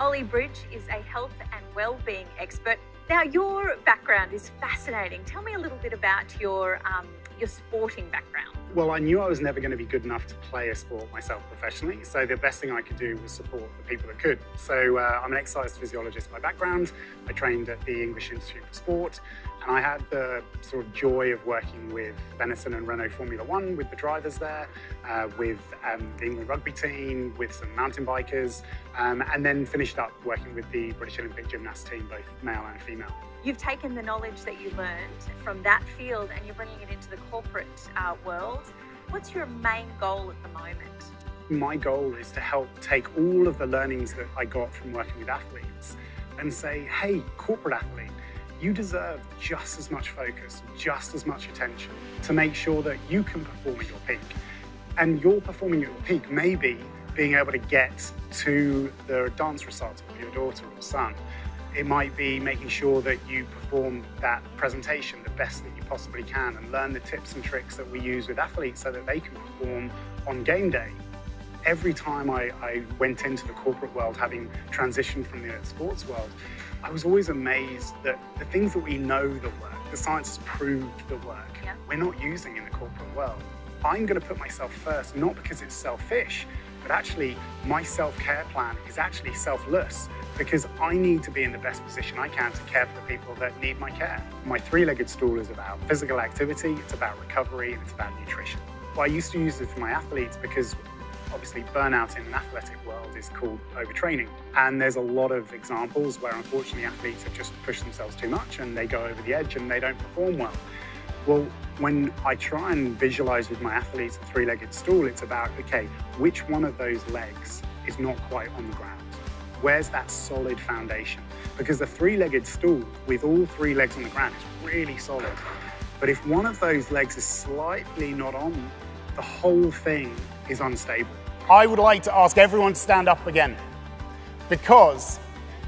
Olly is a health and well-being expert. Now, your background is fascinating. Tell me a little bit about your sporting background. Well, I knew I was never going to be good enough to play a sport myself professionally, so the best thing I could do was support the people that could. So I'm an exercise physiologist by background. I trained at the English Institute for Sport, and I had the sort of joy of working with Benetton and Renault Formula One, with the drivers there, with the England rugby team, with some mountain bikers, and then finished up working with the British Olympic gymnast team, both male and female. You've taken the knowledge that you learned from that field and you're bringing it into the corporate world. What's your main goal at the moment? My goal is to help take all of the learnings that I got from working with athletes and say, hey, corporate athlete, you deserve just as much focus, just as much attention to make sure that you can perform at your peak. And your performing at your peak may be being able to get to the dance recital for your daughter or son. It might be making sure that you perform that presentation the best that you possibly can and learn the tips and tricks that we use with athletes so that they can perform on game day. Every time I went into the corporate world, having transitioned from the sports world, I was always amazed that the things that we know that work, the science has proved that work, we're not using in the corporate world. I'm going to put myself first, not because it's selfish, but actually my self-care plan is actually selfless, because I need to be in the best position I can to care for the people that need my care. My three-legged stool is about physical activity, it's about recovery, and it's about nutrition. Well, I used to use it for my athletes because obviously burnout in an athletic world is called overtraining. And there's a lot of examples where unfortunately athletes have just pushed themselves too much and they go over the edge and they don't perform well. Well, when I try and visualize with my athletes a three-legged stool, it's about, okay, which one of those legs is not quite on the ground? Where's that solid foundation? Because the three-legged stool with all three legs on the ground is really solid. But if one of those legs is slightly not on, the whole thing is unstable. I would like to ask everyone to stand up again, because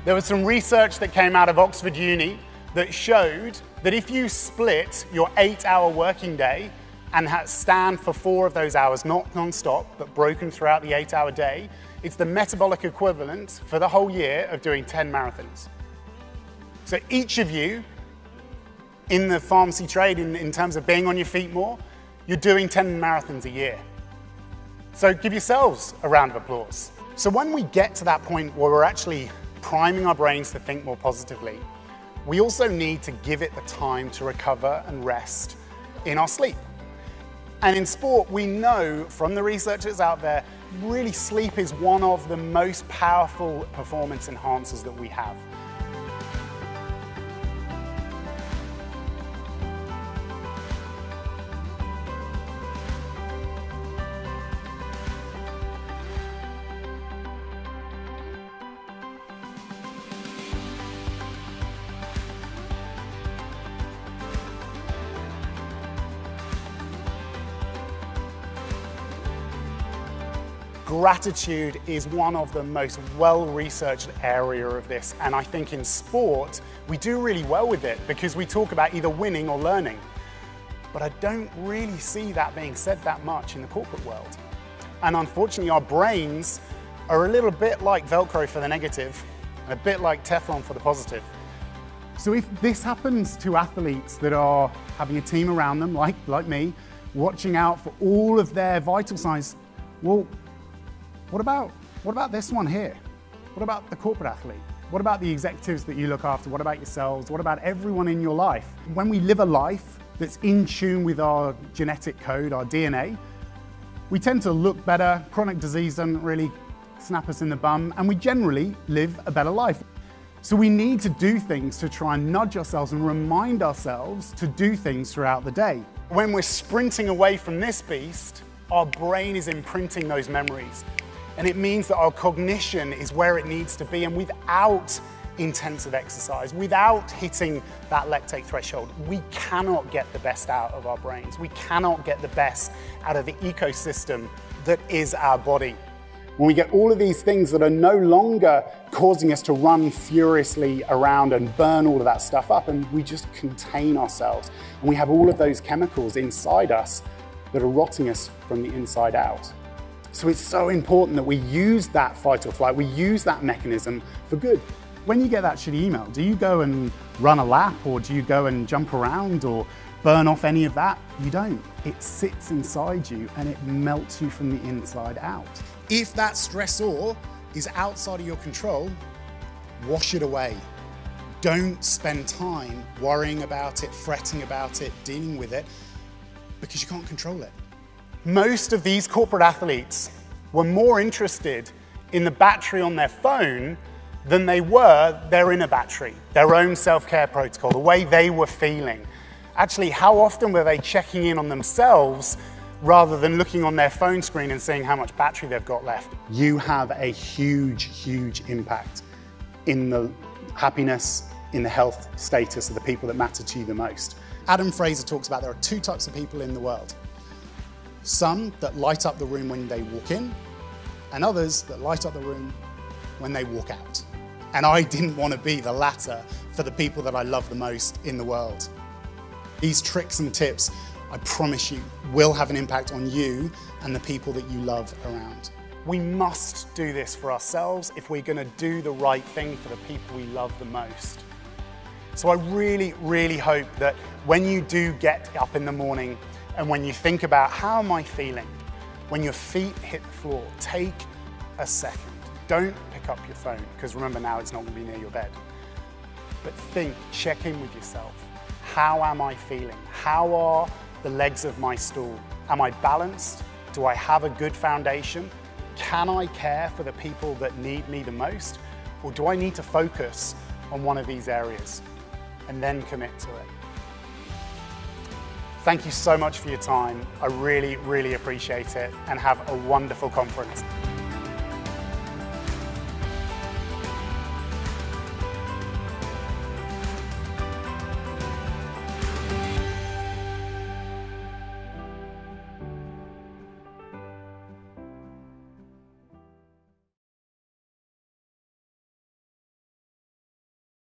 there was some research that came out of Oxford Uni that showed that if you split your 8-hour working day and stand for 4 of those hours, not non-stop, but broken throughout the 8-hour day, it's the metabolic equivalent for the whole year of doing 10 marathons. So each of you in the pharmacy trade, in terms of being on your feet more, you're doing 10 marathons a year. So give yourselves a round of applause. So when we get to that point where we're actually priming our brains to think more positively, we also need to give it the time to recover and rest in our sleep. And in sport, we know from the researchers out there, really sleep is one of the most powerful performance enhancers that we have. Gratitude is one of the most well-researched area of this, and I think in sport we do really well with it because we talk about either winning or learning. But I don't really see that being said that much in the corporate world. And unfortunately our brains are a little bit like Velcro for the negative and a bit like Teflon for the positive. So if this happens to athletes that are having a team around them, like me, watching out for all of their vital signs, well, what about this one here? What about the corporate athlete? What about the executives that you look after? What about yourselves? What about everyone in your life? When we live a life that's in tune with our genetic code, our DNA, we tend to look better, chronic disease doesn't really snap us in the bum, and we generally live a better life. So we need to do things to try and nudge ourselves and remind ourselves to do things throughout the day. When we're sprinting away from this beast, our brain is imprinting those memories. And it means that our cognition is where it needs to be, and without intensive exercise, without hitting that lactate threshold, we cannot get the best out of our brains. We cannot get the best out of the ecosystem that is our body. When we get all of these things that are no longer causing us to run furiously around and burn all of that stuff up, and we just contain ourselves, and we have all of those chemicals inside us that are rotting us from the inside out. So it's so important that we use that fight or flight, we use that mechanism for good. When you get that shitty email, do you go and run a lap, or do you go and jump around or burn off any of that? You don't. It sits inside you and it melts you from the inside out. If that stressor is outside of your control, wash it away. Don't spend time worrying about it, fretting about it, dealing with it, because you can't control it. Most of these corporate athletes were more interested in the battery on their phone than they were their inner battery, their own self-care protocol, the way they were feeling. Actually, how often were they checking in on themselves rather than looking on their phone screen and seeing how much battery they've got left? You have a huge, huge impact in the happiness, in the health status of the people that matter to you the most. Adam Fraser talks about there are two types of people in the world. Some that light up the room when they walk in, and others that light up the room when they walk out. And I didn't want to be the latter for the people that I love the most in the world. These tricks and tips, I promise you, will have an impact on you and the people that you love around. We must do this for ourselves if we're going to do the right thing for the people we love the most. So I really, really hope that when you do get up in the morning and when you think about how am I feeling, when your feet hit the floor, take a second. Don't pick up your phone, because remember now it's not going to be near your bed. But think, check in with yourself. How am I feeling? How are the legs of my stool? Am I balanced? Do I have a good foundation? Can I care for the people that need me the most? Or do I need to focus on one of these areas and then commit to it? Thank you so much for your time. I really, really appreciate it, and have a wonderful conference.